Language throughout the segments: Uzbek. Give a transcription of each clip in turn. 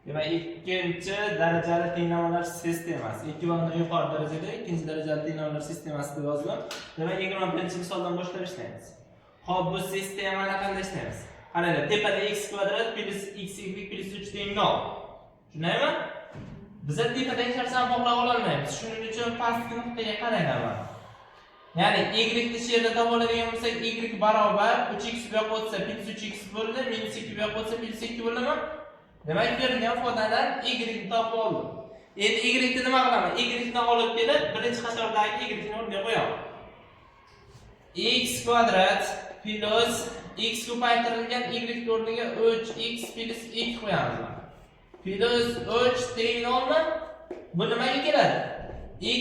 Demak, ikkinchi darajali tenglamalar sistemasi. 2 va undan yuqori darajada ikkinchi darajali tenglamalar sistemasi deb yozdim. Demak, 21-chi misoldan boshlab ishlaymiz. Xo'p, bu sistemani qanday ishlaymiz? Qaranglar, tepada x kvadrat plus xy plus 3 teng 0. Tushunaymi? Biz tepada hech narsani bog'lab olmaymiz. Shuning uchun pastki nuqtaga qaranglar. Ya'ni y ni shu yerda topoladigan bo'lsak, y barobar 3x bu yoqqa o'tsa plus 3x bo'ldi, minus 2 bu yoqqa o'tsa plus 2 bo'ldimi? Demak, berilgan ifodadan y ni topib oldim. Endi y ni nima qilaman? Y ni olib kelib, birinchi qatordagi y ni o'rniga qo'yaman. X kvadrat plus x ko'paytirilgan y o'rniga 3x plus 2 qo'yamiz. Plus 3 teng 0mi? Bu nimaga keladi?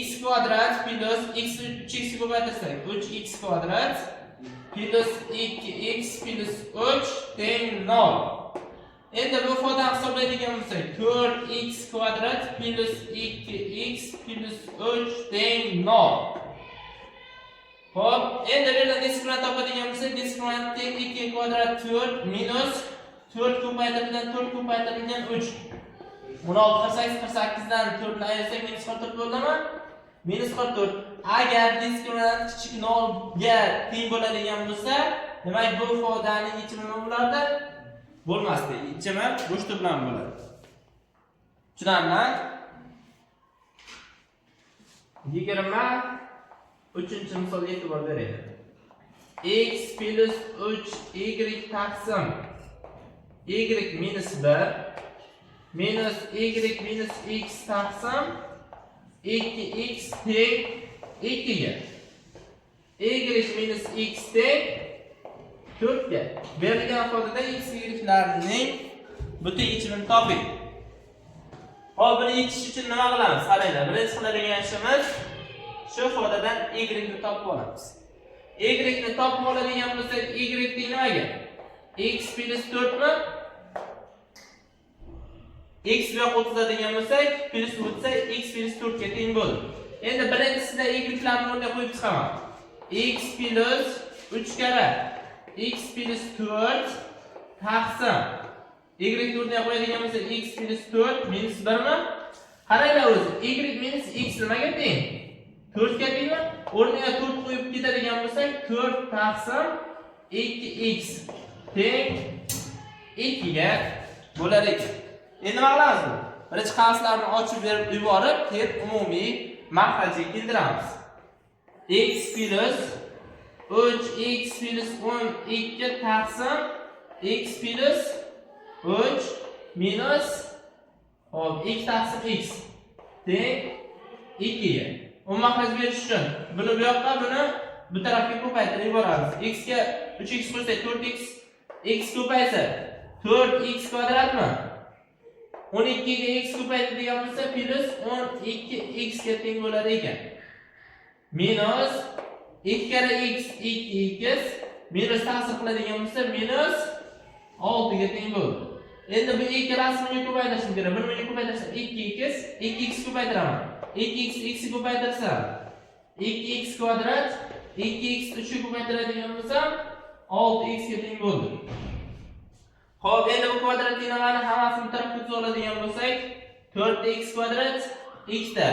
X kvadrat plus x 3x ko'paytirsak 3x kvadrat plus 2x plus 3 teng 0. Endi bu ifodani hisoblaydigan bo'lsak 4x kvadrat plus 2x plus 3 teng 0. Xo'p, endi bu yerdan diskriminant topadigan bo'lsak, diskriminant teng 2 kvadrat 4 minus 4 ko'paytirilgan 3. 16 dan 4 ni ayirsak minus 44 bo'ladimi? Minus 44. Agar diskriminant kichik 0 ga teng bo'ladigan bo'lsa, demak bu ifodaning yechimi nima bo'lardi? Bo'lmasdi. Yechimi bo'shliq bilan bo'ladi. Tushunarli? 23-chi misolga e'tibor beraylik. X plus 3y taqsim y minus 1 minus y minus x taqsim 2x teng 2 ga. Y minus x teng 4 ga. Berilgan ifodada x y'larning butun yechimini toping. Hop, buni yechish uchun nima qilamiz? Qaranglar, birinchi qiladigan ishimiz shu ifodadan y ni topib olamiz. Y ni topib oladigan bo'lsak, y teng nimaga? X plus 4 mi? X bu yoqqa o'tadigan bo'lsak, plus o'tsa x plus 4 ga teng bo'ldi. Endi birinchisida y'larni o'rniga qo'yib chiqaman. X plus 3 karra x plus 4 taqsim y o'rniga qo'yadigan bo'lsak, x plus 4 minus 1 mi? Qaranglar o'zi, y minus x nimaga teng? 4 ga tengmi? O'rniga 4 qo'yib ketadigan bo'lsak, 4 taqsim 2x teng 2 ga bo'lar ekan. Endi nima qilamiz bu? Birinchi qavslarni ochib berib yuborib, keyin umumiy maxrajga keltiramiz. X plus 3x plus 12 taqsim x plus 3 minus hop 2 taqsim x teng 2 ga. U maxraj berish uchun buni bu yoqqa, buni bu tarafga ko'paytirib yuboramiz. X ga 3x qo'ysak 4x, x ko'paysa 4x kvadratmi? 12 ga x ko'paytiradigan bo'lsa plus 12x ga teng bo'lar ekan. Minus 2 karra x 2x minus ta'sir qiladigan bo'lsa minus 6 ga teng bo'ldi. Endi bu ikkalasini ko'paytirishim kerak. Buni ko'paytirsam 2x ko'paytiraman. 2x x ko'paytirsam 2x kvadrat 2x 3 ko'paytiradigan bo'lsam 6x ga teng bo'ldi. Xo'p, endi bu kvadrat tenglamalarni hammasini tarafga o'tib oladigan bo'lsak, 4x kvadrat x da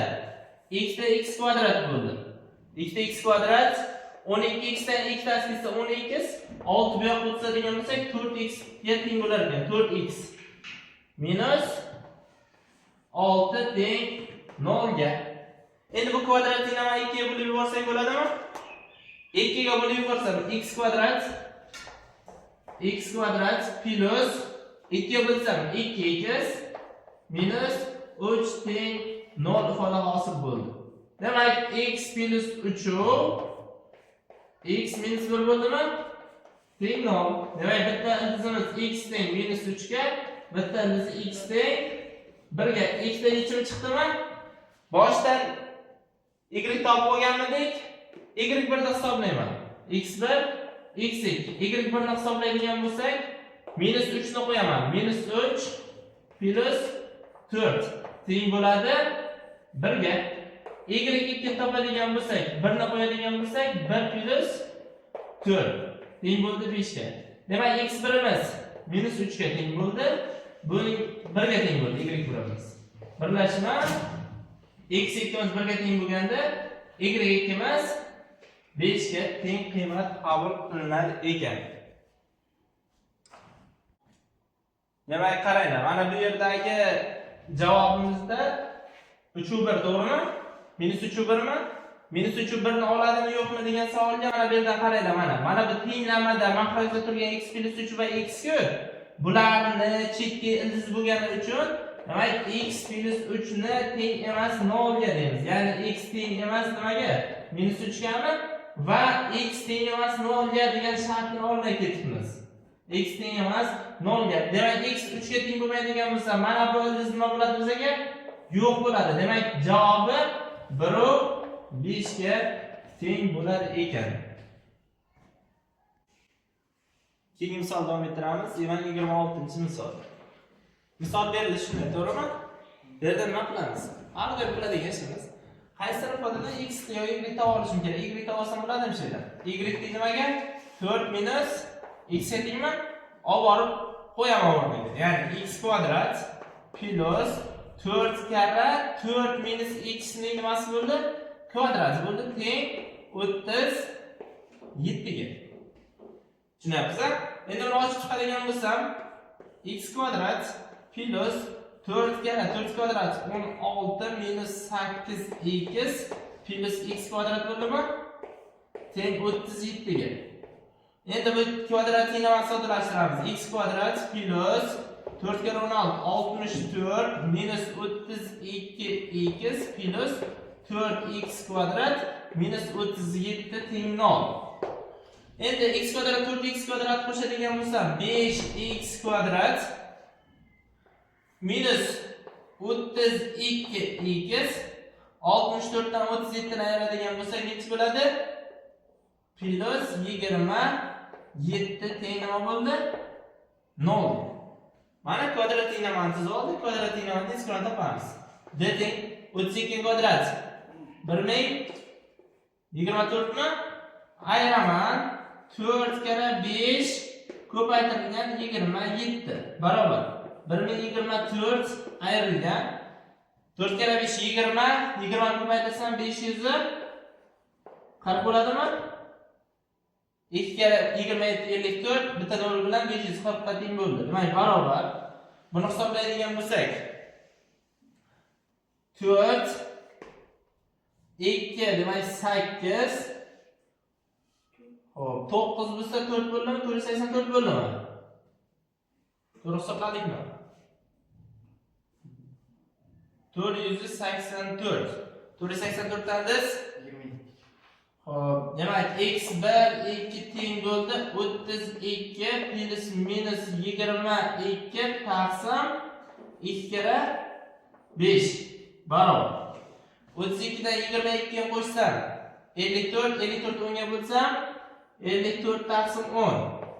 x kvadrat bo'ldi. X da x kvadrat 12x dan x tashlasa 12x, 6 bu yoqqa o'tadigan bo'lsak 4x ga teng bo'lar ekan. 4x minus 6 teng 0 ga. Endi bu kvadrat tenglamani 2 ga bo'lib yuborsak bo'ladimi? 2 ga bo'lib yuborsam x kvadrat plus 2 ga bo'lsam 2x minus 3 teng 0 ifoda hosil bo'ldi. Demak, x plus 3 x minus 1 bo'ldimi? Teng 0. Demak, bitta ildizimiz x teng minus 3 ga, bitta ildiz x teng 1 ga. X dan yechimi chiqdimi? Boshdan y topib olganmidik? Y 1 da hisoblayman. x1 x2. Y 1 ni hisoblaydigan bo'lsak, minus 3 ni qo'yaman. Minus 3 plus 4 teng bo'ladi 1 ga. Y 2 topadigan bo'lsak, 1 ni qo'yadigan bo'lsak, 1 plus 4 teng bo'ldi 5 ga. Demak, x1imiz minus 3 ga teng bo'ldi. buning 1 ga teng bo'ldi, y ko'ramiz. Birlashma x ikkimiz 1 ga teng bo'lganda y ikkimiz 5 ga teng qiymat qabul qilinar ekan. Demak, qaranglar, mana bu yerdagi javobimizda 3/1 to'g'rimi? -3/1 mi? -3/1 ni oladimi yo'qmi degan savolga mana bu yerdan qaranglar, mana bu tenglamada mahrajda turgan x + 3 va x ku bularni chetga ildiz bo'lgani uchun demak x + 3 ni teng emas 0 ga deymiz. Ya'ni x teng emas nimaga? -3 gami va x teng emas 0 ga degan shartni olmay ketibmiz. X teng emas 0 ga. Demak x 3 ga teng bo'lmaydigan bo'lsa, mana bu ildiz nima bo'ladi bizga? Yo'q bo'ladi. Demak javobi 1/5 ga teng bo'lar ekan. Keyingi misol davom ettiramiz. 26-misol. Misol berildi shunday, to'g'rimi? Bu yerda nima qilamiz? Har doim qiladigan ishimiz. Qaysi ifodada x yoki y topa olishim kerak? Y topa olsam bo'ladimi shaylar? Y teng nimaga? 4 minus x ga tengmi? Olib borib qo'yaman o'rniga. Ya'ni x kvadrat plus 4 karra 4 minus x ning nimasi bo'ldi? Kvadrati bo'ldi, teng 37 ga. Tushunyapsiz? Endi uni ochib chiqadigan bo'lsam, x kvadrat plus 4 karra 4 kvadrat 16 minus 8x plus x kvadrat bo'ldimi? Teng 37 ga. Endi bu kvadratni nima soddalashtiramiz? X kvadrat plus 4 kere 16 64 minus 32x plus 4x kvadrat minus 37 teng 0. Endi x kvadrat 4x kvadrat qo'shadigan bo'lsam 5x kvadrat minus 32x 64 dan 37 ni ayiradigan bo'lsak nechi bo'ladi? Plus 27 teng nima bo'ldi? 0. Mana kvadratning nimani tuzib oldik. Kvadratning nimani tez ko'rib topamiz. D teng 32 kvadrat 1024 mi? Ayiraman 4 kere 5 ko'paytirilgan 27 barobar 1024 ayrilgan 4 kere 5 20 ko'paytirsam 500 40 bo'ladimi? 2 kere 27 54 bitta 0 bilan 540 ga teng bo'ldi. Demak, barobar. Buni hisoblaydigan bo'lsak 4 2 demak 8 hop 9 bo'lsa 4 bo'ldimi? 484 bo'ldimi? To'g'ri hisobladikmi? 484. 484 dan biz 20. Hop, demak x1 2 teng bo'ldi 32 plus minus 22 taqsim 2 kere 5 barobar 32 dan 22 ga qo'shsam 54 10 ga bo'lsam 54 taqsim 10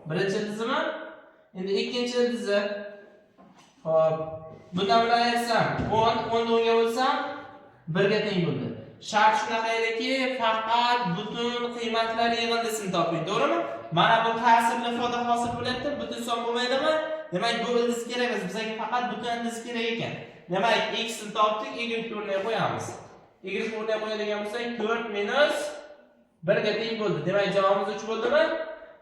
birinchi ildizimi? Endi ikkinchi ildizi hop bundan bilan ayrsam 10 10 ga bo'lsam 1 ga teng bo'ldi. Shart shunaqa ediki, faqat butun qiymatlar yig'indisini toping, to'g'rimi? Mana bu ta'sirli ifoda hosil bo'lyapti, butun son bo'lmaydimi? Demak, bu ildiz kerak emas, bizga faqat butun ildiz kerak ekan. Demak, x ni topdik, y o'rniga qo'yamiz. Y o'rniga qo'yadigan bo'lsak, 4 minus 1 ga teng bo'ldi. Demak, javobimiz 3 bo'ldimi?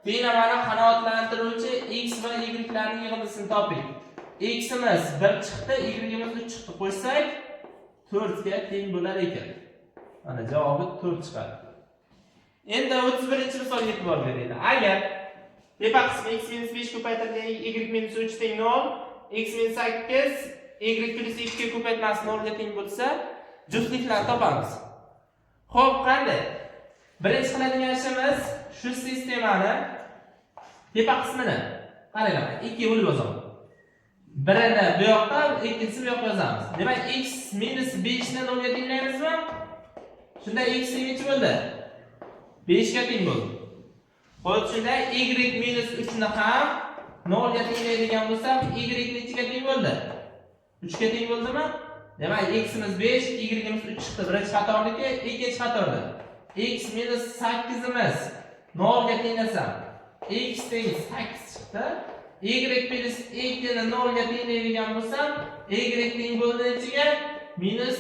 Tenglamani qanoatlantiruvchi x va y larning yig'indisini toping. X imiz 1 chiqdi, y imiz 3 chiqdi. Qo'shsak 4 ga teng bo'lar ekan. Mana javobi 4 chiqadi. Endi 31-misolga e'tibor beringlar. Agar tepa qismi x minus 5 ko'paytirilgan y minus 3 teng 0, x minus 8 y plus 2 ko'paytmasi 0 ga teng bo'lsa, juftliklarni topamiz. Xo'p, qanday? Birinchi qiladigan ishimiz shu sistemani tepa qismini qaranglar, 2 bo'lib yozaman. Birini bu yoqqa, ikkinchisini bu yoqqa yozamiz. Demak, x minus 5 ni 0 ga tenglaymizmi? Shunda x necha bo'ldi? 5 ga teng bo'ldi. Xo'p, shunda y minus 3 ni ham 0 ga tenglaydigan bo'lsam, y necha ga teng bo'ldi? 3 ga teng bo'ldimi? Demak, x imiz 5, y imiz 3 chiqdi. Birinchi qatorniki, ikkinchi qatorda. X minus 8 imiz 0 ga tenglasam, x teng 8 chiqdi. y plus 2 ni 0 ga tenglaydigan bo'lsam, y teng bo'ldi ichiga minus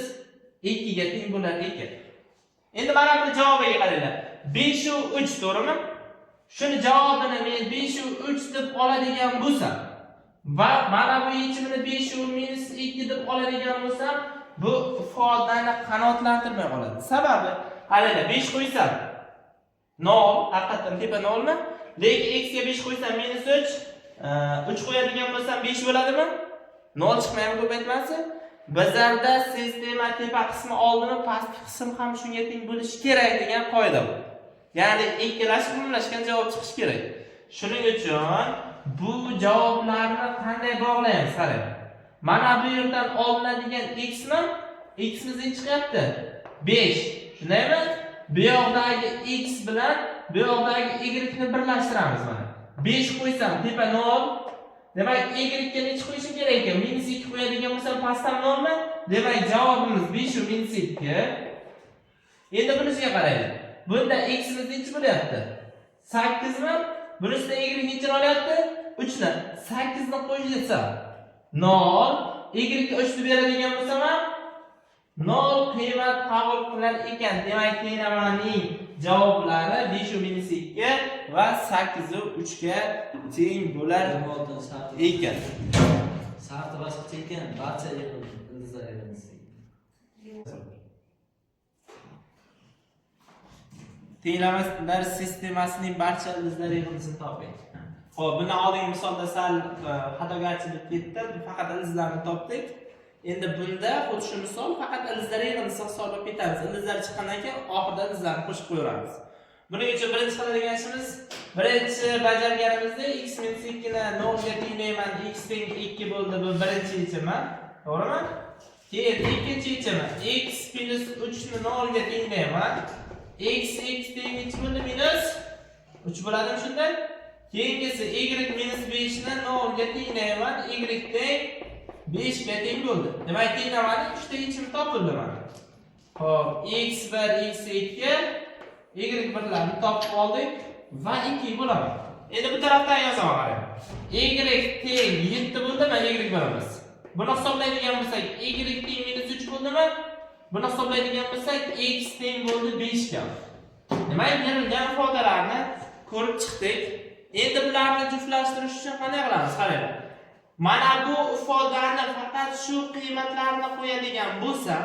2 ga teng bo'lar ekan. Endi mana bu javobiga qaranglar. 5 u 3 to'g'rimi? Shuni javobini men 5 u 3 deb oladigan bo'lsam va mana bu yechimini 5 u minus 2 deb oladigan bo'lsam, bu ifodani qanoatlantirmay qoladi. Sababi, qaranglar, 5 qo'ysam 0, haqiqatan tepa 0 mi? Lekin x ga 5 qo'ysam minus 3 qo'yadigan bo'lsam 5 bo'ladimi? 0 chiqmaymi ko'paytmasi? Bizlarda sistema tepa qismi oldimi, pastki qism ham shunga teng bo'lishi kerak degan qoida bor. Ya'ni ikkilashib umumlashgan javob chiqishi kerak. Shuning uchun bu javoblarni qanday bog'laymiz? Qarang. Mana bu yerdan olinadigan x mi? X bizning chiqyapti 5. Shundaymi? Bu yoqdagi x bilan bu yoqdagi y ni birlashtiramiz mana. 5 qo'ysam tepa 0. Demak, y ga necha qo'yishim kerak ekan? Minus 2 qo'yadigan bo'lsam pastdan 0 mi? Demak, javobimiz 5 u minus 2. Endi bunisiga qaraylik. Bunda x imiz necha bo'lyapti? 8 mi? Bunisida y necha olyapti? 3 ni. 8 ni qo'yish desam 0, y ga 3 deb beradigan bo'lsam ham 0 qiymat qabul qilar ekan. Demak, tenglamaning javoblari 5 u minus 2 va 8 u 3 ga teng bo'lar ekan. Sharti boshqacha ekan, barcha ildizlarimiz. Tenglamalar sistemasining barcha ildizlari yig'indisini toping. Xo'p, bundan oldingi misolda sal xatogarchilik ketdi. Faqat ildizlarni topdik. Endi bunda xuddi shu misol faqat ildizlar yig'indisi hisoblab ketamiz. Ildizlar chiqqandan keyin oxirida ildizlarni qo'shib qo'yamiz. Buning uchun birinchi qiladigan ishimiz, birinchi bajarganimizda x minus 2 ni 0 ga tenglayman, x teng 2 bo'ldi. Bu birinchi yechimi, to'g'rimi? Keyin ikkinchi yechimi, x plus 3 ni 0 ga tenglayman. X teng necha bo'ldi? Minus 3 bo'ladimi shunday? Keyingisi y minus 5 ni 0 ga tenglayman. Y teng 5 ga teng bo'ldi. Demak, tenglamaning 3 ta yechimi topildi mana. Xo'p, x1, x2, y1larni topib oldik va 2 bo'laman. Endi bu tarafdan yozaman qarang. Y teng 7 bo'ldimi? Y bo'lamiz. Buni hisoblaydigan bo'lsak, y teng minus 3 bo'ldimi? Buni hisoblaydigan bo'lsak, x teng bo'ldi 5 ga. Demak, berilgan ifodalarni ko'rib chiqdik. Endi bularni juftlashtirish uchun qanday qilamiz? Qaranglar. Mana bu ifodani faqat shu qiymatlarni qo'yadigan bo'lsa,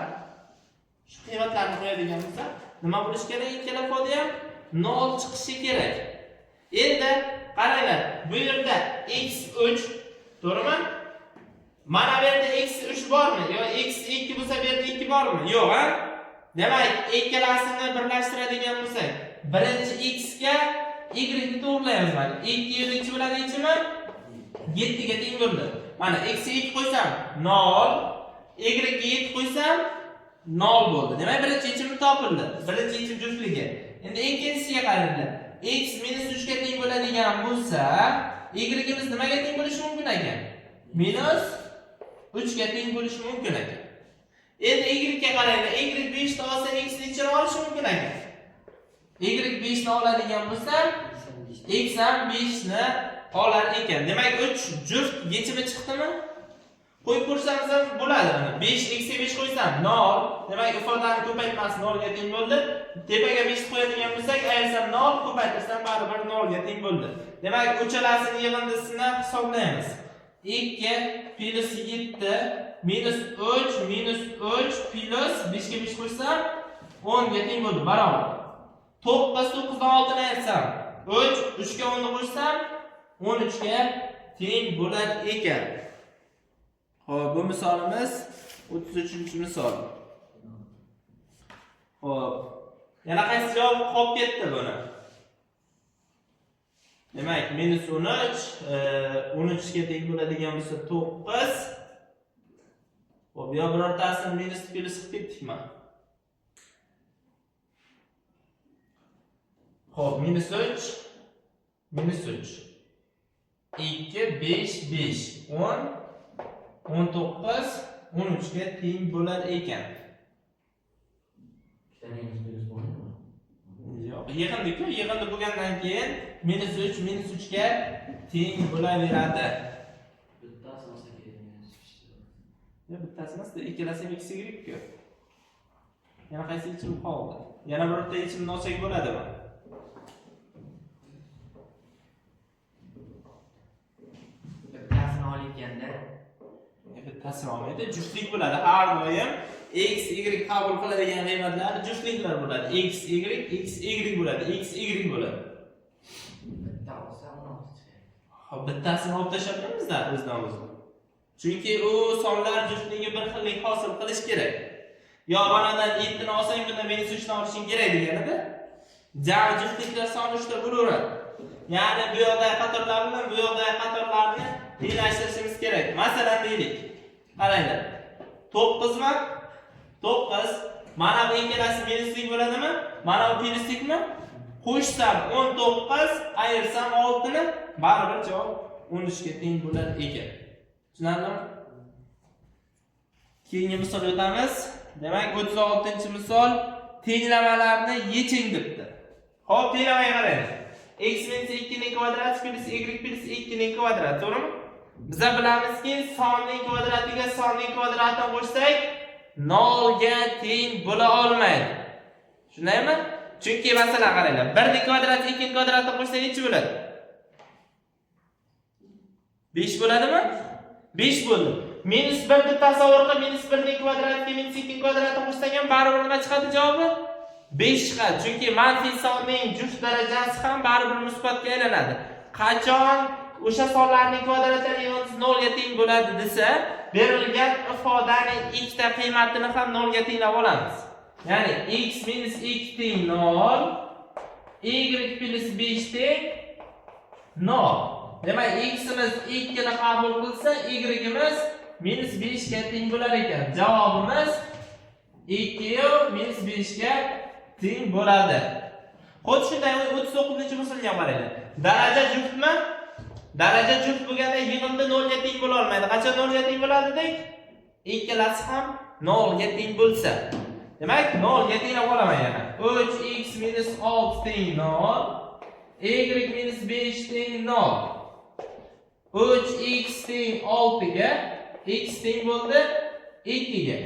nima bo'lishi kerak? Ikkala ifoda ham 0 chiqishi kerak. Endi qaranglar, bu yerda x3, to'g'rimi? Mana bu yerda x3 bormi? Yo x2 bo'lsa bu yerda 2 bormi? Yo'q, ha? Demak, ikkalasini birlashtiradigan bo'lsak, birinchi x ga y ni to'g'rilaymiz mana. 2 necha bo'ladi yechimi? 7 ga teng bo'ldi. Mana x ga 2 qo'ysam 0, y ga 7 qo'ysam 0 bo'ldi. Demak, birinchi yechim topildi. Birinchi yechim juftligi. Endi ikkinchisiga qaranglar. X minus 3 ga teng bo'ladigan bo'lsa, y-imiz nimaga teng bo'lishi mumkin ekan? Minus 3 ga teng bo'lishi mumkin ekan. Endi y ga qaranglar. Y 5 ta olsa x necha olishi mumkin ekan? Y 5 ni oladigan bo'lsa, x ham 5 ni olar ekan. Demak, 3 juft yechimi chiqdimi? Qo'yib ko'rsangiz ham bo'ladi. Mana 5 x ga 5 qo'ysam 0. Demak, ifodani ko'paytmasi 0 ga teng bo'ldi. Tepaga 5 qo'yadigan bo'lsak, ayrsam 0, ko'paytirsam baribir 0 ga teng bo'ldi. Demak, uchalasini yig'indisini hisoblaymiz. 2 plus 7 minus 3 plus 5 ga 5 qo'ysam 10 ga teng bo'ldi. Barobar. 9 9dan 6 ni aytsam 3 3 ga 10 ni qo'shsam 13 ga teng bo'lar ekan. Xo'p, bu misolimiz 33-misol. Xo'p. Yana qaysi javob qolib ketdi buni? Demak, minus 13, 13 ga teng bo'ladigan bo'lsa 9. Xo'p, yo birortasini minus plus qilib ketdikmi? Xo'p, minus 3, 2, 5, 5, 10, 19, 13 ga teng bo'lar ekan. Ikkita minus plus bo'lmadimi? Yo'q, Yig'indi-ku, yig'indi bo'lgandan keyin -3 -3 ga teng bo'laveradi. Bittasi olsa kerak Ya bittasi emas, ikkalasi x y-ku. Yana qaysi yechim qoldi? Yana birorta yechimni olsak bo'ladimi? Bittasini olganda Bittasini olmaydi, juftlik bo'ladi. Har doim x y qabul qiladigan qiymatlar juftliklar bo'ladi. X y bo'ladi, x y bo'ladi. bitta olsa uni olsa kerak. Bittasini olib tashlamaymiz-da o'zdan-o'zi. Chunki u sonlar juftligi bir xillik hosil qilish kerak. Yo manadan 7 ni olsang, bundan -3 ni olishing kerak deganida, jami juftliklar soni 3 ta bo'laveradi. Ya'ni bu yoqdagi qatorlar bilan bu yoqdagi qatorlarni tenglashtirishimiz kerak. Masalan deylik. Qaranglar. 9 mi? 9. Mana bu ikkalasi minuslik bo'ladimi? Mana bu plyuslikmi? Qo'shsam 19, ayirsam 6 ni, baribir javob 13 ga teng bo'lar ekan. Tushunarlimi? Keyingi misol o'tamiz. Demak, 36-misol tenglamalarni yeching debdi. Xo'p, tenglamaga qaraylik. X minus 2 ning kvadrati plus y plus 2 ning kvadrati, to'g'rimi? Biz bilamizki, sonning kvadratiga sonning kvadratini qo'shsak 0 ga teng bo'la olmaydi. Tushunaymi? Chunki masalan qaranglar, 1 ning kvadrati 2 ning kvadratini qo'shsak necha bo'ladi? 5 bo'ladimi? 5 bo'ldi. -1 ni tasavvur qil, -1 ning kvadratiga -2 ning kvadratini qo'shsak ham baribir nima chiqadi javobi? 5 chiqadi. Chunki manfiy sonning juft darajasi ham baribir musbatga aylanadi. Qachon o'sha sonlarning kvadratlari yalnız 0 ga teng bo'ladi desa, berilgan ifodaning ikkita qiymatini ham 0 ga tenglab olamiz. Ya'ni x minus 2 teng 0, y plus 5 teng 0. Demak, x imiz 2 ni qabul qilsa, y imiz minus 5 ga teng bo'lar ekan. Javobimiz 2 minus 5 ga teng bo'ladi. Xuddi shunday 39-misolga ham qaraylik. Daraja juftmi? Daraja juft bo'lganda yig'indi 0 ga teng bo'la olmaydi. Qachon 0 ga teng bo'ladi dedik? Ikkalasi ham 0 ga teng bo'lsa. Demak, 0 ga tenglab olaman yana. 3x minus 6 teng 0, y minus 5 teng 0. 3x teng 6 ga, x teng bo'ldi 2 ga.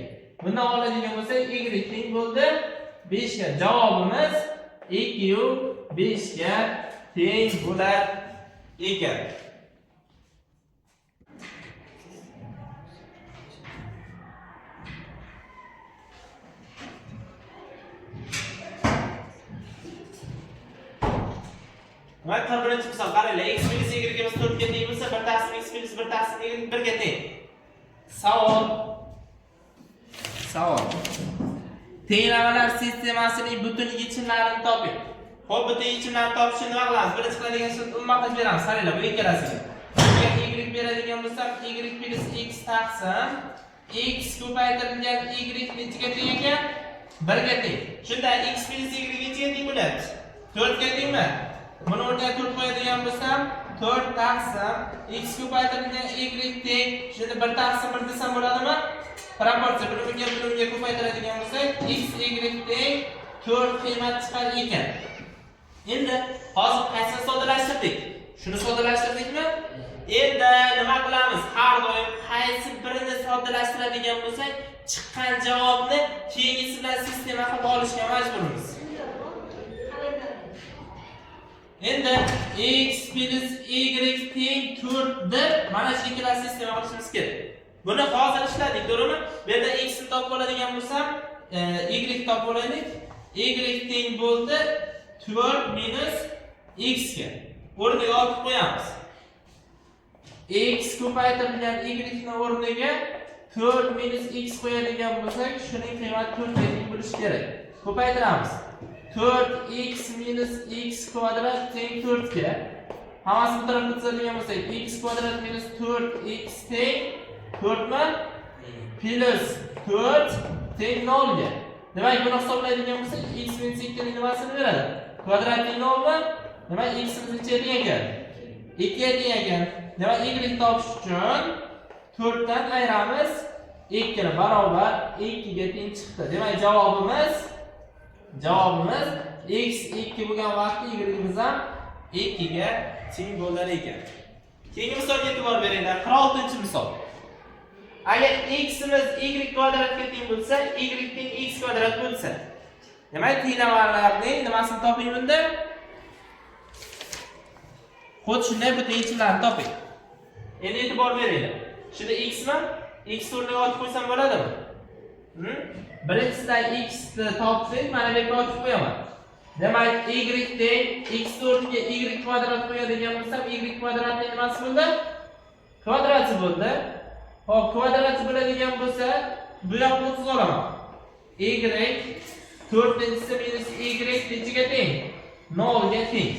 Bundan oladigan bo'lsak, y teng bo'ldi 5 ga. Javobimiz 2 u 5 ga teng bo'lar ekan. Demak, 41-misol qaranglar. X minus y imiz 4 ga teng bo'lsa, birtasi x minus birtasi y 1 ga teng. Savol. Tenglamalar sistemasining butun yechimlarini toping. Xo'p, butun yechimlarni topishni nima qilamiz? Birinchi qiladigan ishni umma qilib beramiz. Qaranglar, bu ikkalasiga. Bunga y beradigan bo'lsam, y plus x taqsim x ko'paytirilgan y nechaga teng ekan? 1 ga teng. Shunda x plus y nechaga teng bo'ladi? 4 ga tengmi? Buni o'rniga 4 qo'yadigan bo'lsam, 4 taqsim x ko'paytirilgan y teng. Shunda 1 taqsim 1 desam bo'ladimi? Proporsiya bunga ko'paytiradigan bo'lsak, x y teng 4 qiymat chiqar ekan. Endi hozir qaysi soddalashtirdik? Shuni soddalashtirdikmi? Endi nima qilamiz? Har doim qaysi birini soddalashtiradigan bo'lsak, chiqqan javobni keyingisi bilan sistema qilib olishga majburmiz. Endi x plus y teng 4 deb mana shu ikkalasi sistema qilishimiz kerak. Buni hozir ishladik, to'g'rimi? Bu yerda x ni topib oladigan bo'lsam, y topib olaylik. Y teng bo'ldi 4 minus x ga. O'rniga olib qo'yamiz. X ko'paytirilgan y ni o'rniga 4 minus x qo'yadigan bo'lsak, shuning qiymati 4 ga teng bo'lishi kerak. Ko'paytiramiz. 4x minus x kvadrat teng 4 ga. Hammasini bir tarafga tuzadigan bo'lsak, x kvadrat minus 4x teng 4 mi? Plus 4 teng 0 ga. Demak, buni hisoblaydigan bo'lsak, x minus 2 ning nimasini beradi? Kvadrat teng 0 mi? Demak, x necha teng ekan? 2 ga teng ekan. Demak, y topish uchun 4 dan ayiramiz, 2 ni barobar 2 ga teng chiqdi. Demak, javobimiz x 2 bo'lgan vaqtda y'imiz ham 2 ga teng bo'lar ekan. Keyingi misolga e'tibor beringlar. 46-misol. Agar x imiz y kvadratga teng bo'lsa, y teng x kvadrat bo'lsa, demak, tenglarning nimasini toping bunda? Xuddi shunday bu tengchilarni toping. Endi e'tibor beringlar. Shunda x mi? X o'rniga ochib qo'ysam bo'ladimi? Birinchisidan x ni topsak, mana bu yerga ochib qo'yaman. Demak, y teng x o'rniga y kvadrat qo'yadigan bo'lsam, y kvadratning nimasi bo'ldi? Kvadrati bo'ldi. Xo'p, kvadrati bo'ladigan bo'lsa, bu yoqni 30 olaman. Y 4-inchisi minus y nechiga teng? 0 ga teng.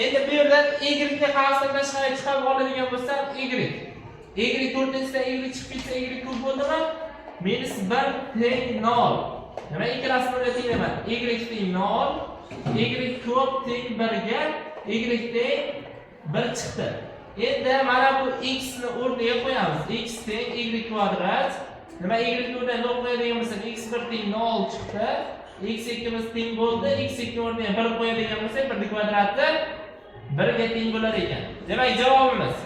Endi bu yerdan y ni qarsini tashqariga chiqarib oladigan bo'lsam, y 4-inchisidan y chiqib ketsa, y ko'p bo'ldimi? Minus 1 teng 0. Nima ikkalasini o'rnataman? Y teng 0, y ko'p teng 1 ga, y teng 1 chiqdi. Endi mana bu x ni o'rniga qo'yamiz. X teng y kvadrat. Nima y ni o'rniga 0 qo'yadigan bo'lsak, x1 teng 0 chiqdi. x2 miz teng bo'ldi. x2 o'rniga 1 qo'yadigan bo'lsak, 1 kvadrati 1 ga teng bo'lar ekan. Demak, javobimiz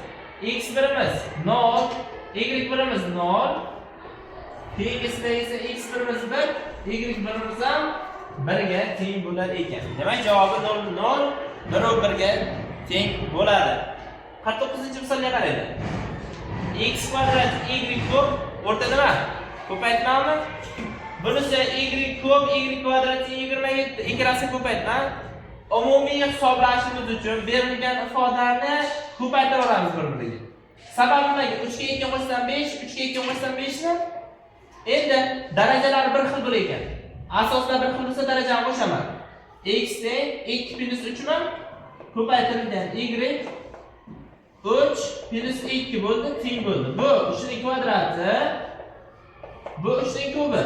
x1imiz 0, y1imiz 0. Tengisida esa x1imiz 1, y1imiz ham 1 ga teng bo'lar ekan. Demak, javobi 0, 0, 1 va 1 ga teng bo'ladi. 49-misolga qaraylik. X kvadrat y ko'p o'rta nima? Ko'paytmami? Bunisi y ko'p y kvadrat 27, ikkalasi ko'paytma. Umumiy hisoblashimiz uchun berilgan ifodani ko'paytira olamiz bir-biriga. Sababi nima? 3 ga 2 qo'shsam 5, 3 ga 2 qo'shsam 5 ni. Endi darajalar bir xil bo'lar ekan. Asosda bir xil bo'lsa darajani qo'shaman. X teng 2 plus 3 mi? Ko'paytirilgan y 3 plus 2 bo'ldi, teng bo'ldi. Bu 3 ning kvadrati, bu 3 ning kubi.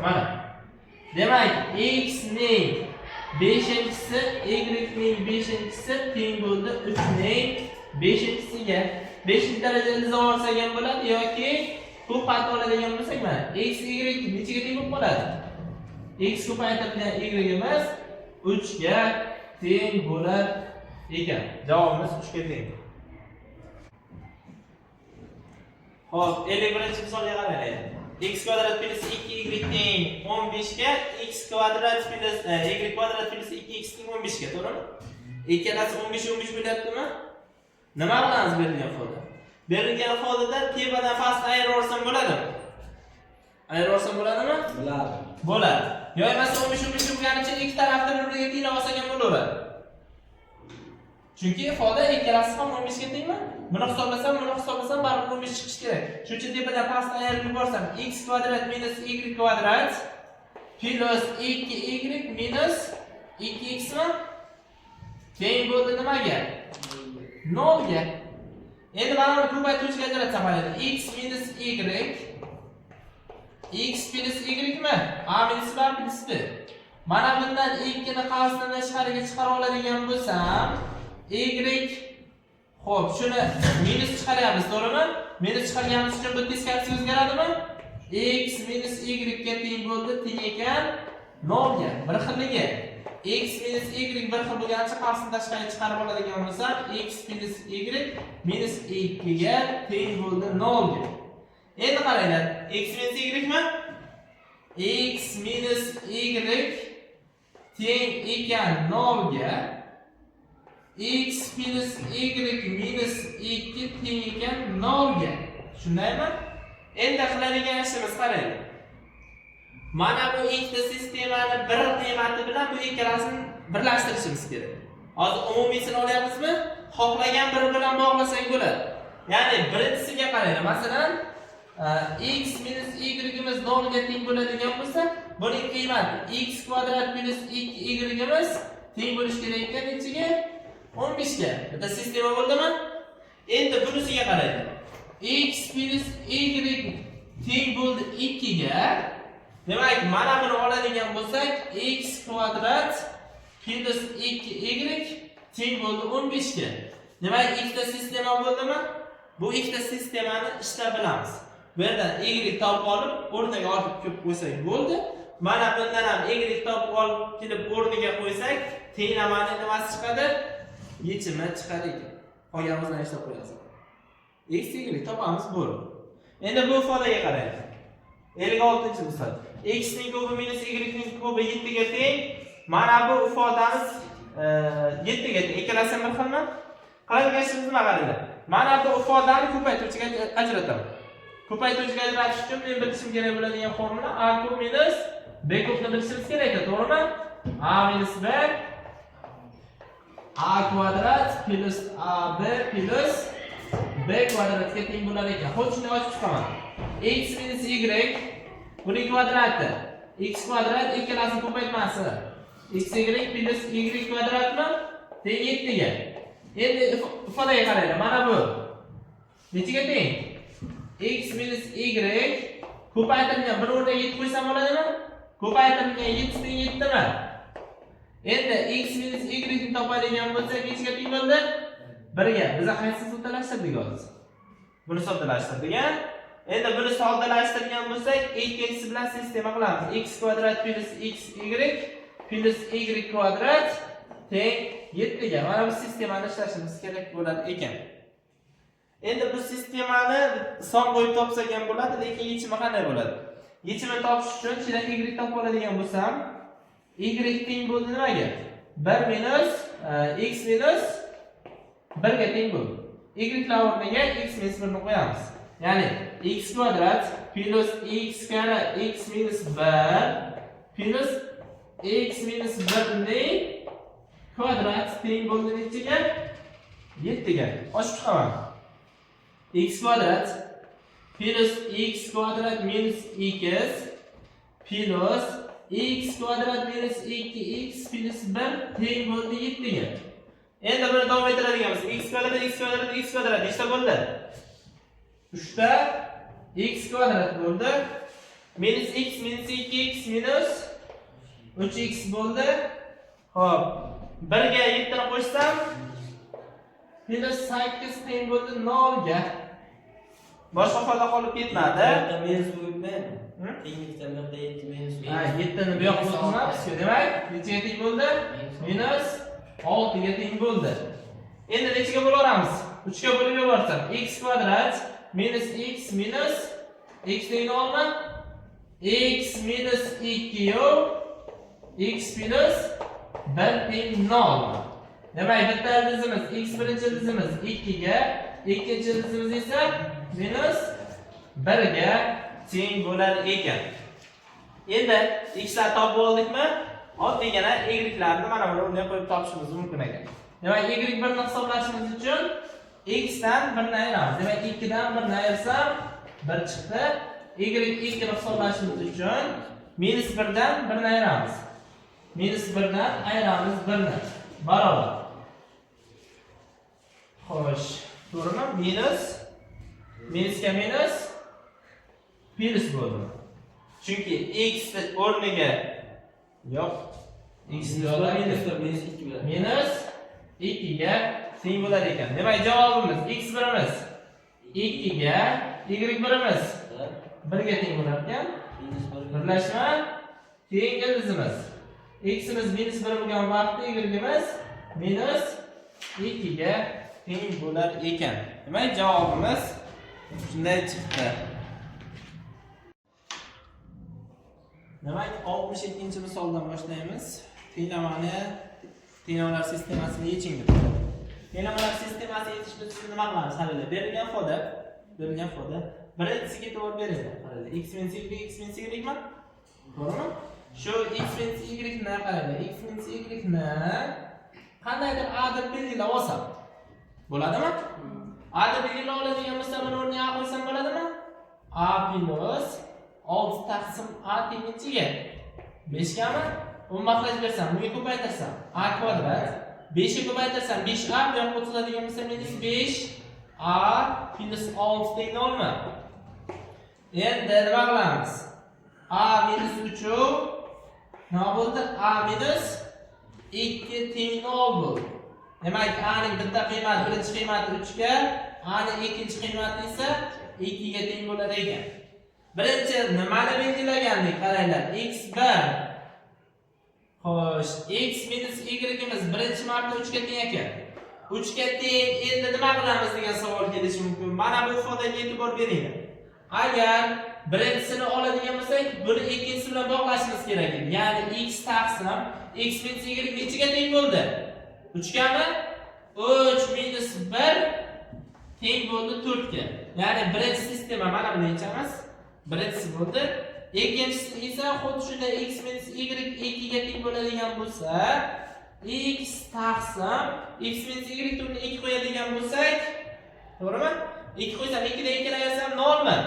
Mana. Demak, x ning 5-inchisi, y ning 5-inchisi teng bo'ldi 3 ning 5-inchisiga. 5-darajada izohorsak ham bo'ladi yoki ko'paytirib oladigan bo'lsak, mana x y nechiga teng bo'lib qoladi? X ko'paytirilgan y'imiz 3 ga teng bo'lar ekan. Javobimiz 3 ga teng. Xo'p, 51-misolga qaraylik. X kvadrat plus 2y teng 15 ga, x kvadrat plus y kvadrat plus 2x teng 15 ga, to'g'rimi? Ikkalasi 15 bo'lyaptimi? Nima qilamiz berilgan ifoda? Berilgan ifodada tepadan pastni ayirib olsam bo'ladimi? Ayirib olsam bo'ladimi? Bo'ladi. Bo'ladi. Yo'q emas 15 bo'lganicha ikki tarafni bir-biriga tenglab olsak ham bo'laveradi. Chunki ifoda ikkalasi ham 15 ga tengmi? Buni hisoblasam baribir 15 chiqishi kerak. Shuning uchun tepadan pastni ayirib yuborsam x kvadrat minus y kvadrat plus 2y minus 2x mi? Teng bo'ldi nimaga? 0 ga. Endi mana buni ko'paytirishga ajratsam bo'ladi. X minus y x plus y mi? A minus b plus b. Mana bundan 2 ni qarsini tashqariga chiqara oladigan bo'lsam, y xo'p, shuni minus chiqaryapmiz, to'g'rimi? Minus chiqarganimiz uchun bu teskarisi o'zgaradimi? X minus y ga teng bo'ldi, teng ekan 0 ga. Bir xilligi. X minus y bir xil bo'lganicha qarsini tashqariga chiqarib oladigan bo'lsam, x plus y minus 2 ga teng bo'ldi 0 ga. Endi qaranglar, x minus y mi? X minus y teng ekan 0 ga. X plus y minus 2 teng ekan 0 ga. Shundaymi? Endi qiladigan ishimiz qarang. Mana bu ikkita sistemani bir ne'mati bilan bu ikkalasini birlashtirishimiz kerak. Hozir umumiysini olyapmizmi? Xohlagan biri bilan bog'lasak bo'ladi. Ya'ni birinchisiga qarang. Masalan, x minus y imiz 0 ga teng bo'ladigan bo'lsa, buning qiymati x kvadrat minus 2y imiz teng bo'lishi kerak ekan nechiga? 15 ga. Bitta sistema bo'ldimi? Endi bunisiga qarang. X plus y teng bo'ldi 2 ga. Demak, mana buni oladigan bo'lsak, x kvadrat plus 2y teng bo'ldi 15 ga. Demak, ikkita sistema bo'ldimi? Bu ikkita sistemani ishlab bilamiz. Bu yerdan y topib olib, o'rtaga olib qo'ysak bo'ldi. Mana bundan ham y topib olib kelib o'rniga qo'ysak, tenglamani nimasi chiqadi? Yechimi chiqar ekan. Qolganimizni ishlab qo'yamiz. X y topamiz bo'ldi. Endi bu ifodaga qarang. 56-misol. X ning kubi minus y ning kubi 7 ga teng. Mana bu ifodamiz 7 ga teng. Ikkalasi bir xilmi? Qiladigan ishimiz nima qaranglar? Mana bu ifodani ko'paytiruvchiga ajrataman. Ko'paytiruvchiga ajratish uchun men bilishim kerak bo'ladigan formula a kub minus b kubni bilishimiz kerak edi, to'g'rimi? A minus b a kvadrat plus ab plus b kvadratga teng bo'lar ekan. Xo'p, shuni ochib chiqaman. X minus y buning kvadrati x kvadrat ikkalasi ko'paytmasi x y plus y kvadratmi teng 7 ga. Endi ifodaga qaranglar. Mana bu nechaga teng? X minus y ko'paytirilgan bir o'rniga 7 qo'ysam bo'ladimi? Ko'paytirilgan 7 teng 7 mi? Endi x minus y ni topadigan bo'lsak, nechaga teng bo'ldi? 1 ga. Biz qaysini soddalashtirdik hozir? Buni soddalashtirdik, a? Endi buni soddalashtirgan bo'lsak, ikkinchisi bilan sistema qilamiz. X kvadrat plus xy plus y kvadrat teng 7 ga. Mana bu sistemani ishlashimiz kerak bo'lar ekan. Endi bu sistemani son qo'yib topsak ham bo'ladi, lekin yechimi qanday bo'ladi? Yechimini topish uchun ichida y topib oladigan bo'lsam, y teng bo'ldi nimaga? 1 minus x minus 1 ga teng bo'ldi. Y lar o'rniga x minus 1 ni qo'yamiz. Ya'ni x kvadrat plus x kare x minus 1 plus x minus 1 ni kvadrat teng bo'ldi nechaga? 7 ga. Ochib chiqaman. X kvadrat plus x kvadrat minus x plus x kvadrat minus 2x plus 1 teng bo'ldi 7 ga. Endi buni davom ettiradiganmiz. X kvadrat nechta bo'ldi? 3 ta x kvadrat bo'ldi. Minus x minus 2x minus 3x bo'ldi. Xo'p, 1 ga 7 ni qo'shsam minus 8 teng bo'ldi 0 ga. Boshqa ifoda qolib ketmadi. Minus bo'lmaydi. Tenglikdan yoqda 7 minus. Ha, 7 ni bu yoqqa o'tqazamiz-ku. Demak, nechaga teng bo'ldi? Minus 6 ga teng bo'ldi. Endi nechaga bo'laveramiz? 3 ga bo'lib yuborsam, x kvadrat minus x minus x teng 0 mi? X minus 2 yo x plus 1 teng 0. Demak, bitta ildizimiz x birinchi ildizimiz 2 ga, ikkinchi ildizimiz esa minus 1 ga teng bo'lar ekan. Endi x lar topib oldikmi? Oddiygina y larni mana buni o'rniga qo'yib topishimiz mumkin ekan. Demak, y birni hisoblashimiz uchun x dan 1 ni ayiramiz. Demak, 2 dan 1 ni ayirsam 1 chiqdi. Y 2 ni hisoblashimiz uchun minus 1 dan 1 ni ayiramiz. Minus 1 dan ayiramiz 1 ni. Barobar. Xo'sh, to'g'rimi? Minusga minus plus bo'ldi. Chunki x o'rniga yo'q, x minus 2 bilan minus 2 ga teng bo'lar ekan. Demak, javobimiz x birimiz 2 ga, y birimiz 1 ga teng bo'lar ekan. Birlashma teng ildizimiz. X'imiz minus 1 bo'lgan vaqtda y-imiz minus 2 ga teng bo'lar ekan. Demak, javobimiz shunday chiqdi. Demak, 67-misoldan boshlaymiz. Tenglamalar sistemasining yeching deb. Tenglamalar sistemasi yechishni uchun nima qilamiz? Qaranglar, berilgan ifoda. Birinchisiga e'tibor beringlar. Qaranglar, x minus y mi? To'g'rimi? Shu x minus y ni qaranglar. X minus y ni qandaydir a deb belgilab olsam bo'ladimi? A deb belgilab oladigan bo'lsa, buni o'rniga a qo'ysam bo'ladimi? A plus 6 taqsim a teng nechaga? 5 gami? 10 maxraj bersam, bunga ko'paytirsam a kvadrat, 5 ga ko'paytirsam 5a, bu yoqqa o'tadigan bo'lsa minus 5a plus 6 teng 0 mi? Endi nima qilamiz? A minus 3 nima bo'ldi? A minus 2 teng 0 bo'ldi. Demak, a ning bitta qiymati, birinchi qiymati 3 ga, a ning ikkinchi qiymati esa 2 ga teng bo'lar ekan. Birinchi nimani belgilagandik? Qaranglar, x1. Xo'sh, x minus y-imiz birinchi marta 3 ga teng ekan. 3 ga teng, endi nima qilamiz degan savol kelishi mumkin. Mana bu ifodaga e'tibor beringlar. Agar birinchisini oladigan bo'lsak, buni ikkinchisi bilan bog'lashimiz kerak edi. Ya'ni x taqsim x minus y nechiga teng bo'ldi? 3 gami? 3 minus 1 teng bo'ldi 4 ga. Ya'ni birinchi sistema mana buni yechamiz. Birinchisi bo'ldi. Ikkinchisi esa xuddi shunday x minus y 2 ga teng bo'ladigan bo'lsa, x taqsim x minus y turni 2 qo'yadigan bo'lsak, to'g'rimi? 2 qo'ysam 2 dan 2 ayasam 0 mi?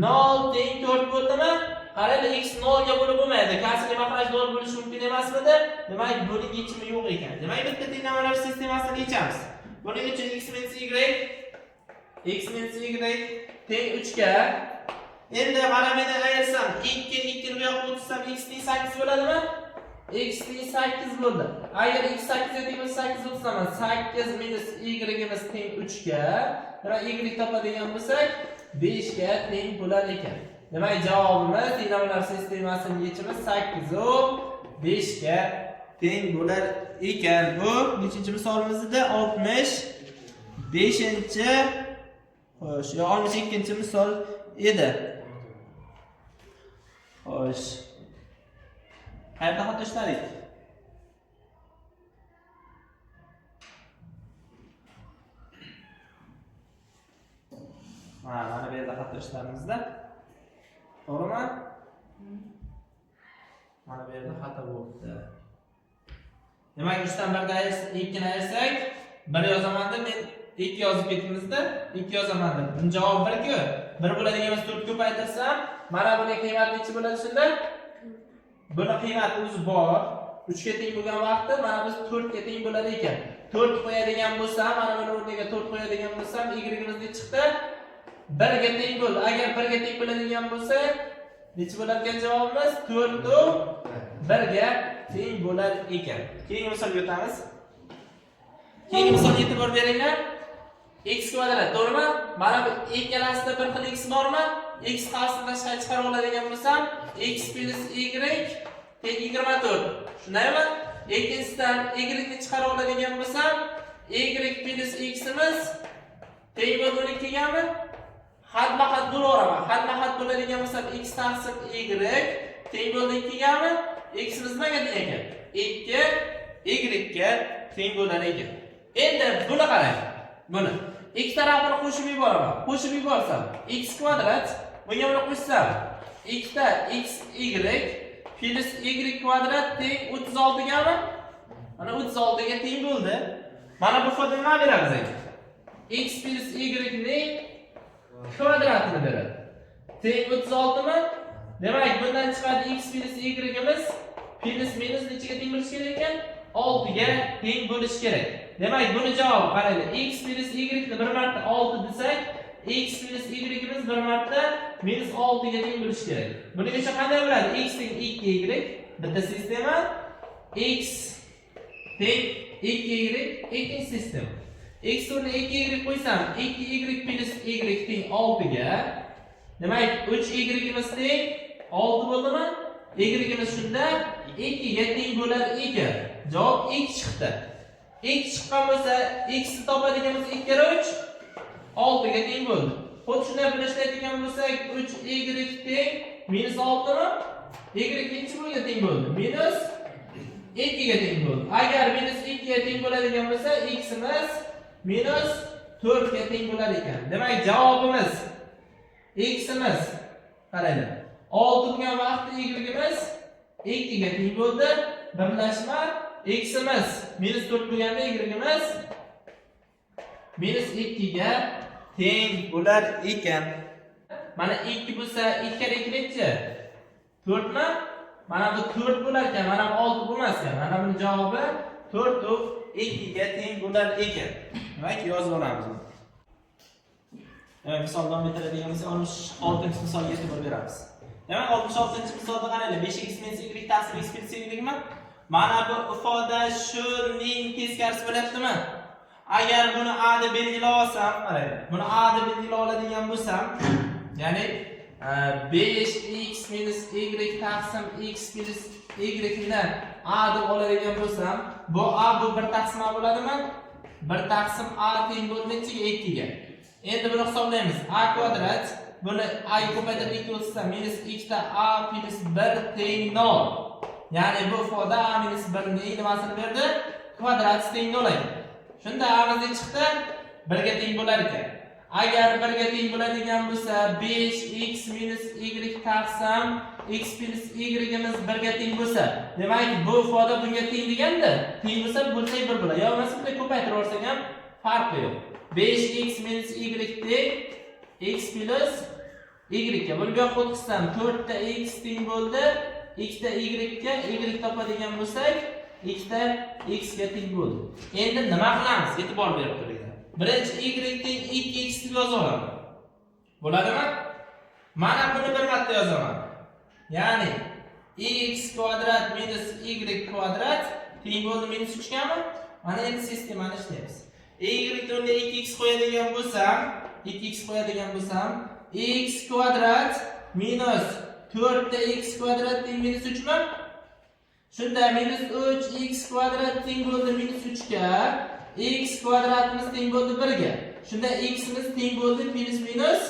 0 teng 4 bo'ldimi? Qaranglar, x 0 ga bo'lib bo'lmaydi. Kasrli mahraj 0 bo'lishi mumkin emasmidi? Demak, buning yechimi yo'q ekan. Demak, bitta tenglamalar sistemasini yechamiz. Buning uchun x minus y teng 3 ga. Endi mana meni ayasam 2 2 bu yoqqa o'tsam x teng 8 bo'ladimi? X teng 8 bo'ldi. Agar x 8 ga teng bo'lsa 8 o'tsam 8 minus y-imiz teng 3 ga. Demak, y topadigan bo'lsak 5 ga teng bo'lar ekan. Demak, javobimiz tenglamalar sistemasining yechimi 8 u 5 ga teng bo'lar ekan. Bu nechinchi misolimizda 65-chi, xo'sh, 62-chi misol edi. Xo'sh. Qayerda xato ishladik? Mana bu yerda xato ishlarimizda. To'g'rimi? Mana bu yerda xato bo'libdi. Demak, 3 dan 1 dan 2 ni ayirsak, 1 yozaman-da, men 2 yozib ketdimizda, 2 yozaman-da. Buning javobi 1-ku. 1 bo'ladigan emas, 4 ko'paytirsam, mana buning qiymati necha bo'ladi shunda? Buni qiymati o'zi bor. 3 ga teng bo'lgan vaqtda mana biz 4 ga teng bo'lar ekan. 4 qo'yadigan bo'lsam, mana buni o'rniga 4 qo'yadigan bo'lsam, y-imiz ne chiqdi? 1 ga teng bo'ldi. Agar 1 ga teng bo'ladigan bo'lsa, necha bo'lar ekan javobimiz? 4 u 1 ga teng bo'lar ekan. Keyingi misolga o'tamiz. Keyingi misolga e'tibor beringlar. X kvadrat, to'g'rimi? Mana bu ikkalasida bir xil x bormi? X qarsini tashqari chiqarib oladigan bo'lsam, x plus y teng 24. Shundaymi? Ikkinchisidan y ni chiqarib oladigan bo'lsam, y plus x imiz teng bo'ldi 12 gami? Xatma-xat bo'laveraman. Xatma-xat bo'ladigan bo'lsa, x taqsim y teng bo'ldi 2 gami? X imiz nimaga teng ekan? 2 y ga teng bo'lar ekan. Endi buni qarang. Buni ikki tarafini qo'shib yuboraman. Qo'shib yuborsam, x kvadrat, bunga buni qo'shsam, 2 ta x y plus y kvadrat teng 36 gami? Mana 36 ga teng bo'ldi. Mana bu ifodani nima beramiz endi? X plus y ning kvadratini beradi. Teng 36 mi? Demak, bundan chiqadi x plus y imiz plus minus nechaga teng bo'lishi kerak ekan? 6 ga teng bo'lishi kerak. Demak, buni javobi qaranglar. X plus y ni bir marta 6 desak, x plus y imiz bir marta minus 6 ga teng bo'lishi kerak. Buning uchun qanday bo'ladi? X teng 2y, bitta sistema. X teng 2y, ikkinchi sistema. X o'rniga 2y qo'ysam, 2y plus y teng 6 ga. Demak, 3y imiz teng 6 bo'ldimi? Y imiz shunda 2 ga teng bo'lar ekan. Javob x chiqdi. X chiqqan bo'lsa, x ni topadigan bo'lsa 2 kere 3 6 ga teng bo'ldi. Xuddi shunday birlashtiradigan bo'lsak, 3y teng minus 6 mi? Y nechi bo'lga teng bo'ldi? Minus 2 ga teng bo'ldi. Agar minus 2 ga teng bo'ladigan bo'lsa, x imiz minus 4 ga teng bo'lar ekan. Demak, javobimiz x imiz qaranglar. 6 bo'lgan vaqtda y imiz 2 ga teng bo'ldi. Birlashma x imiz minus 4 bo'lganda y imiz minus 2 ga teng bo'lar ekan. Mana 2 bo'lsa 2 kere 2 necha? 4 mi? Mana bu 4 bo'lar ekan, mana bu 6 bo'lmas ekan. Mana buning javobi 4 u 2 ga teng bo'lar ekan. Demak, yozib olamiz. Demak, misol davom ettiradigan bo'lsak, 66-misolga e'tibor beramiz. Demak, 66-misolda qaranglar, 5x minus y taqsim x plus y mi? Mana bu ifoda shuning teskarisi bo'lyaptimi? Agar buni a deb belgilab olsam, qarang. Buni a deb belgilab oladigan bo'lsam, ya'ni 5x minus y taqsim x plus y ni a deb oladigan bo'lsam, bu a bu 1 taqsim a bo'ladimi? 1 taqsim a teng bo'ldi 2 ga. Endi buni hisoblaymiz. A kvadrat buni a ga ko'paytirib 2 o'tsa minus ikkita a plus 1 teng 0. Ya'ni bu ifoda a minus 1 ning nimasini berdi? Kvadrati teng 0 ekan. Shunda a bizga chiqdi 1 ga teng bo'lar ekan. Agar 1 ga teng bo'ladigan bo'lsa 5x minus y taqsim x plus y imiz 1 ga teng bo'lsa, demak bu ifoda bunga teng deganda, teng bo'lsa bo'lsa 1 bo'ladi. Yo bo'lmasa bunday ko'paytirib olsak ham farqi yo'q. 5x minus y teng x plus y ga. Buni bu yoqqa o'tkazsam 4 ta x teng bo'ldi, 2 ta y ga y topadigan bo'lsak, 2 ta x ga teng bo'ldi. Endi nima qilamiz? E'tibor berib turinglar. Birinchi y teng 2x deb yozaman. Bo'ladimi? Mana buni bir marta yozaman. Ya'ni x kvadrat minus y kvadrat teng bo'ldi minus 3 gami? Mana endi sistemani ishlaymiz. Y o'rniga 2x qo'yadigan bo'lsam, x kvadrat minus 4 ta x kvadrat teng minus 3 mi? Shunda minus 3x kvadrat teng bo'ldi minus 3 ga, x kvadratimiz teng bo'ldi 1 ga. Shunda x imiz teng bo'ldi minus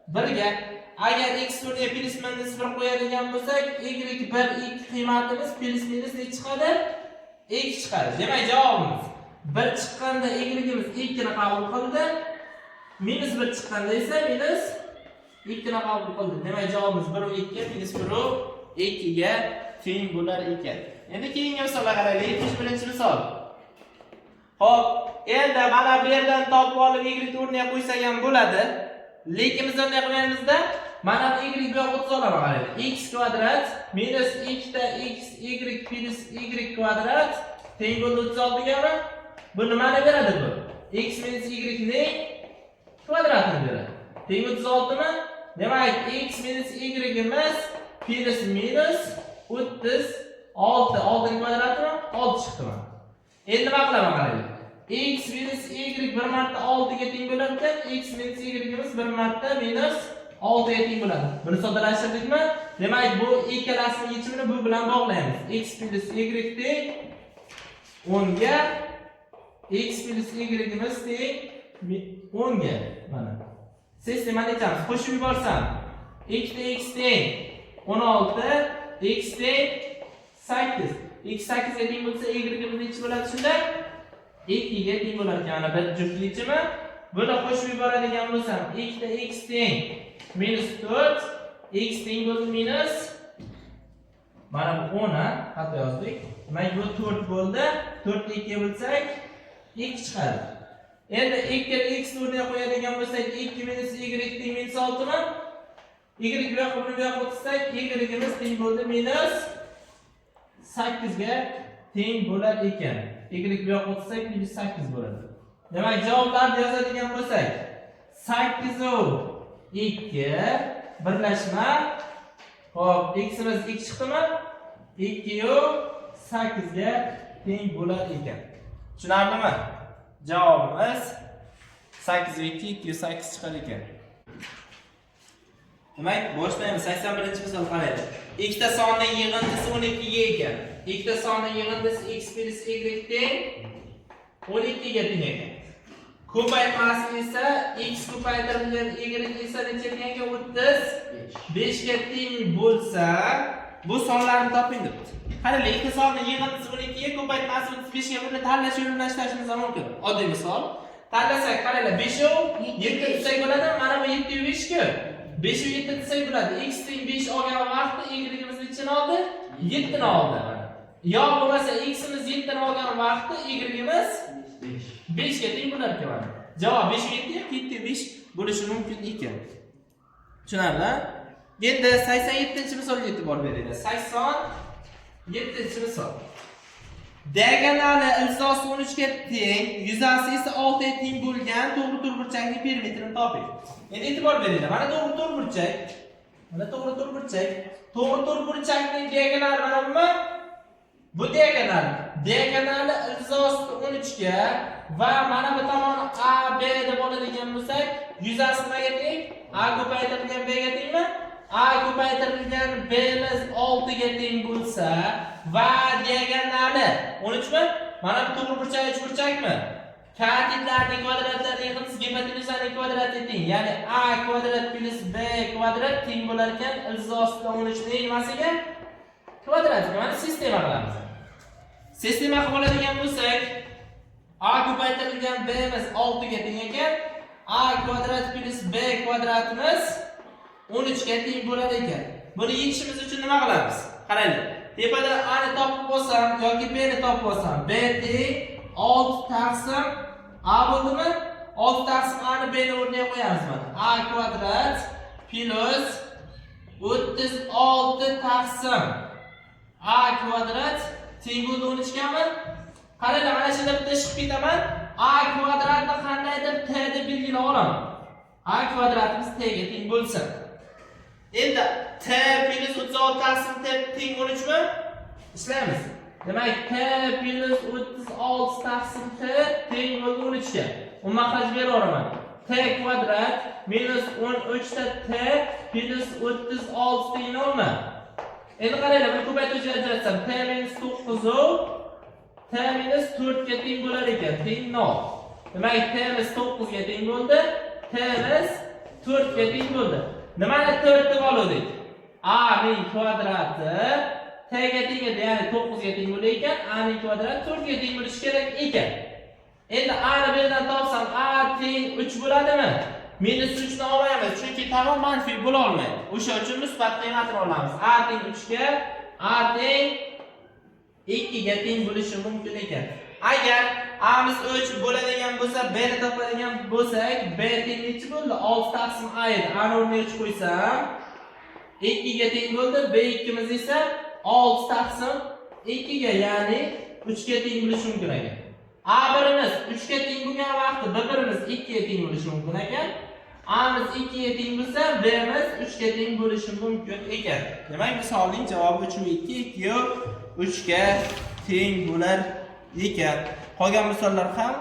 1 ga. Agar x o'rniga plus minus 1 qo'yadigan bo'lsak, y 1 qiymatimiz plus minus ne chiqadi? X chiqadi. Demak javobimiz 1 chiqqanda y imiz 2 ni qabul qildi, minus 1 chiqqanda esa minus 2 ni qabul qildi. Demak javobimiz 1 u 2 minus 1 u 2 ga teng bo'lar ekan. Endi keyingi misolga qaraylik. 71-chi misol. Xo'p, endi mana bu yerdan topib olib y o'rniga qo'ysak ham bo'ladi. Lekin biz bunday qilganimizda mana bu y bu yoqqa o'tib olaman qaraylik. X kvadrat minus 2 ta x y plus y kvadrat teng bo'ldi 36 gami. Bu nimani beradi bu? X minus y ning kvadratini beradi. Teng 36 mi? Demak, x minus y imiz plus minus 36. 6 ning kvadratimi? 6 chiqdimi? Endi nima qilaman qaraylik. X minus y bir marta 6 ga teng bo'lar ekan, x minus y imiz bir marta minus 6 ga teng bo'ladi. Buni soddalashtirdikmi? Demak, bu ikkalasining yechimini bu bilan bog'laymiz. X plus y teng 10 ga, x plus y imiz teng 10 ga. Mana. Sistemani aytamiz. Qo'shib yuborsam, x teng 16, x teng 8. X 8 ga teng bo'lsa, y imiz necha bo'ladi shunda? 2 ga teng bo'lar ekan. Mana bir juft yechimi. Buni qo'shib yuboradigan bo'lsam, ikkita x teng minus 4, x teng bo'ldi minus. Mana bu 10 xato yozdik. Demak bu 4 bo'ldi. 4 ni 2 ga bo'lsak, 2 chiqadi. Endi 2 ga x o'rniga qo'yadigan bo'lsak, 2 minus y teng minus 6 mi? Y bu yoqqa buni bu yoqqa o'tsak, y imiz teng bo'ldi minus 8 ga teng bo'lar ekan. Y bu yoqqa o'tsak minus 8 bo'ladi. Demak, javoblarni yozadigan bo'lsak, 8 u 2 birlashma. Xo'p, x imiz 2 chiqdimi? 2 u 8 ga teng bo'lar ekan. Tushunarlimi? Javobimiz 8 va 2 2 u 8 chiqar ekan. Demak, boshlaymiz. 81-misol qaraylik. Ikkita sonning yig'indisi 12 ga ekan. Ikkita sonning yig'indisi x plus y teng 12 ga teng ekan. Ko'paytmasi esa x ko'paytirilgan y esa necha tenga 35 ga teng bo'lsa, bu sonlarni toping debdi. Qaranglar, ikkita sonning yig'indisi 12 ga, ko'paytmasi 35 ga, buni tanlash yo'lini ishlashimiz mumkin. Oddiy misol. Tanlasak, qaranglar, 5 u 7 tutsak bo'ladi. Mana bu 7 u 5 ku. 5 u 7 tutsak bo'ladi. X teng 5 olgan vaqtda y imiz nechani oldi? 7 ni oldi. Yo bo'lmasa x imiz 7 ni olgan vaqtda y imiz 5 ga teng bo'lar ekan. Javob 5 u 7 7 u 5 bo'lishi mumkin ekan. Tushunarli? Endi 87-misolga e'tibor beringlar. 87-misol. Diagonali iltizosi 13 ga teng, yuzasi esa 6 ga teng bo'lgan to'g'ri to'rtburchakning perimetrini toping. Endi e'tibor beringlar. Mana to'g'ri to'rtburchak. Mana to'g'ri to'rtburchak. To'g'ri to'rtburchakning diagonali mana bumi? Bu diagonali iltizosi 13 ga va mana bu tomoni A, B deb oladigan bo'lsak, yuzasi nimaga teng? A ko'paytirilgan B ga tengmi? A ko'paytirilgan B'miz 6 ga teng bo'lsa va diagonali 13 mi? Mana bu to'g'ri burchak uchburchakmi? Katitlarning kvadratlarining yig'indisi gipotenuzasining kvadrati teng. Ya'ni A kvadrat plus B kvadrat teng bo'lar ekan ildizi 13 ning nimasiga? Kvadratiga. Mana sistema qilamiz. Sistema qilib oladigan bo'lsak, A ko'paytirilgan B'miz 6 ga teng ekan, A kvadrat plus B kvadratimiz 13 ga teng bo'lar ekan. Buni yechishimiz uchun nima qilamiz? Qaranglar. Tepada A ni topib olsam yoki B ni topib olsam, B teng 6 taqsim A bo'ldimi? 6 taqsim A ni B ni o'rniga qo'yamiz mana. A kvadrat plus 36 taqsim A kvadrat teng bo'ldi 13 gami? Qaranglar, mana shunda bitta chiqib ketaman. A kvadratni qandaydir T deb belgilab olaman. A kvadratimiz T ga teng bo'lsa. Endi T plus 36 taqsim T teng 13 mi? Ishlaymiz. Demak, T plus 36 taqsim T teng bo'ldi 13 ga. Umuman qilib beraveraman. T kvadrat minus 13 ta T plus 36 teng nolmi? Endi qaranglar, buni ko'paytirishga ajratsam, T minus 9 T minus 4 ga teng bo'lar ekan, teng 0. Demak, T minus 9 ga teng bo'ldi, T minus 4 ga teng bo'ldi. Nimani 4 deb oldik? A ning kvadrati T ga teng edi, ya'ni 9 ga teng bo'lar ekan, A ning kvadrati 4 ga teng bo'lishi kerak ekan. Endi A ni bu yerdan topsam, A teng 3 bo'ladimi? Minus 3 ni olmaymiz, chunki tamom manfiy bo'la olmaydi. O'sha uchun musbat qiymatini olamiz. A teng 3 ga, A teng 2 ga teng bo'lishi mumkin ekan. Agar A miz 3 bo'ladigan bo'lsa, B ni topadigan bo'lsak, B teng nechi bo'ldi? 6 taqsim A edi. A ni o'rniga qo'ysam, 2 ga teng bo'ldi. B 2 miz esa 6 taqsim 2 ga, ya'ni 3 ga teng bo'lishi mumkin ekan. A birimiz 3 ga teng bo'lgan vaqtda B birimiz 2 ga teng bo'lishi mumkin ekan. A miz 2 ga teng bo'lsa, B miz 3 ga teng bo'lishi mumkin ekan. Demak, misolning javobi 3 ga 3 ga teng bo'lar ekan. Qolgan misollar ham